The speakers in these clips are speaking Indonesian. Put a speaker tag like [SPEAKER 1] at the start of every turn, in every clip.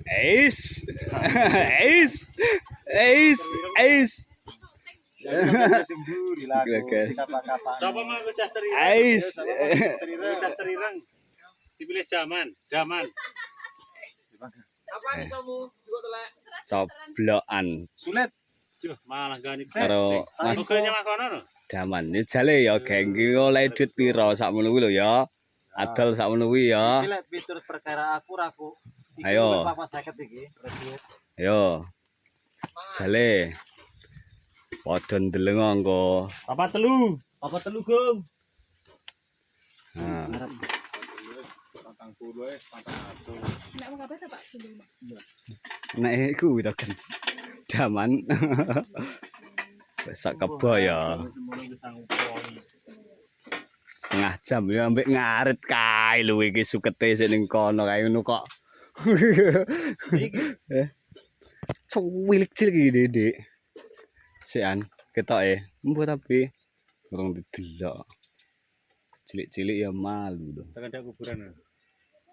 [SPEAKER 1] Ace. Ace. Ace. Ace.
[SPEAKER 2] Siapa mau ngecas terirang?
[SPEAKER 1] Ace.
[SPEAKER 2] Ngecas terirang. Dipilih zaman.
[SPEAKER 3] Apa nih kamu juga telek?
[SPEAKER 1] Coblokan.
[SPEAKER 2] Sulit. Juh, malah gani.
[SPEAKER 1] Karo Mas
[SPEAKER 2] Muganya makono no.
[SPEAKER 1] Daman. Ini jale ya geng iki oleh duit piro sakmono kuwi lho ya. Adol sakmono kuwi ya.
[SPEAKER 2] Iki lek piturut perkara aku raku.
[SPEAKER 1] Ayo.
[SPEAKER 2] Papa 50 iki.
[SPEAKER 1] Ayo. Jale. Padha ndeleng angko.
[SPEAKER 2] Papa telu, Gong.
[SPEAKER 1] Nah.
[SPEAKER 4] Nek mau kabar Pak dulu.
[SPEAKER 1] Nek iku to kan. Daman. Sak kebo ya. Setengah jam ya ambek ngarit kae lho iki sukete sik ning kono kae ngono kok. Cuwilik cilik iki Dik. Sian ketoke embo tapi urung didelok. Cilik-cilik ya malu lho.
[SPEAKER 2] Tekan dak kuburan.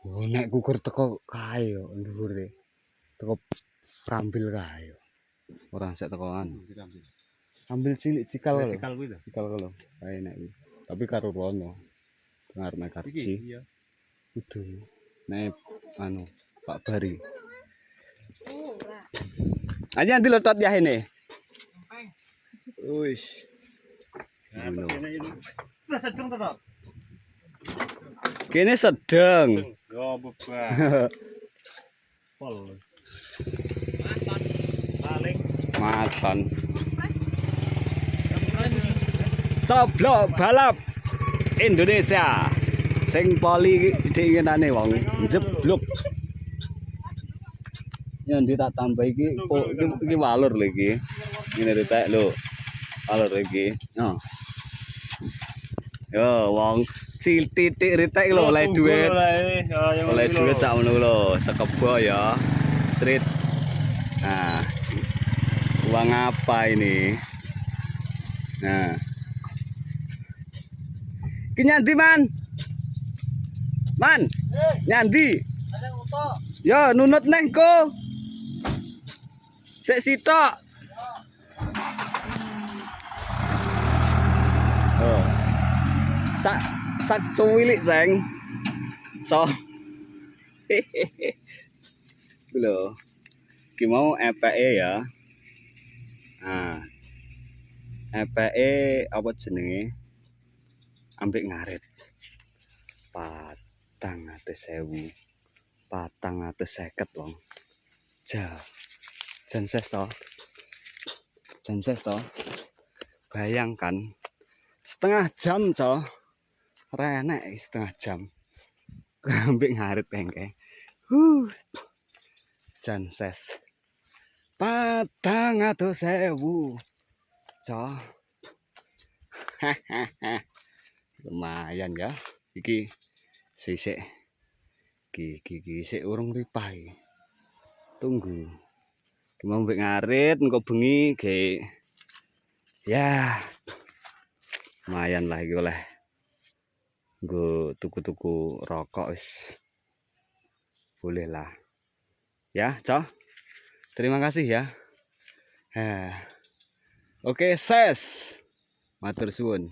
[SPEAKER 1] Oh nek kukur teko kae yo dhuwure. Teko prambil kae yo. Ora sek tekoan. Ambil cilik cikal lho.
[SPEAKER 2] Cikal kuwi to.
[SPEAKER 1] Cikal lho. Kae nek iki. Tapi karo rono. Ngarep karci.
[SPEAKER 2] Iya.
[SPEAKER 1] Kudu. Nek anu Pak Bari.
[SPEAKER 4] Oh, ora.
[SPEAKER 1] Aja nanti lotot ya ini. Wis.
[SPEAKER 2] Wis sedeng to, Dok.
[SPEAKER 1] Kene sedeng.
[SPEAKER 2] Yo beban. Pol. Paling
[SPEAKER 1] Maton. Coblok balap Indonesia. Sing poli diinginane wong jeblok. Ya ndi tak tambah iki. Oh, iki walur lho iki. Ngene retek lho. Walur iki. Yo. Yo wong titik retek lho oleh duit. Oleh duit tak ngono lho, sekebo ya. Cerit. Nah. Uang apa ini? Nah. Ki nyandi, Man? Man. Nyandi.
[SPEAKER 2] ada oto.
[SPEAKER 1] Ya nunut neng ko. Sik sitok. Oh. Sak cuwilik, Seng. So. Lho. Ki mau epeke ya. Nah. Epeke apa jenenge? Ambek ngarit. 400.000. 450 wong. Janses to. Bayangkan setengah jam, Co. Renek setengah jam. Ambek ngarit engke. Janses. 400.000. Co. Lumayan ya. Iki sisik. Iki sik urung ripah iki. Tunggu. Mau mbek ngarit engko bengi ge. Ya. Lumayan lah iki oleh. Nggo tuku-tuku rokok wis. Boleh lah. Ya, Co. Terima kasih ya. Oke, ses. Matur suwun.